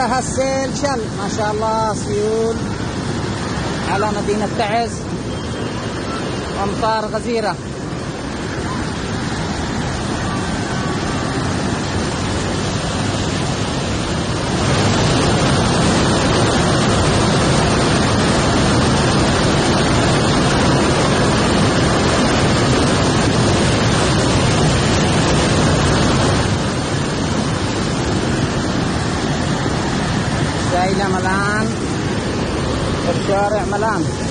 لها السيل شل، ما شاء الله، سيول على مدينة تعز، أمطار غزيرة. سائلة ملان، الشارع ملان.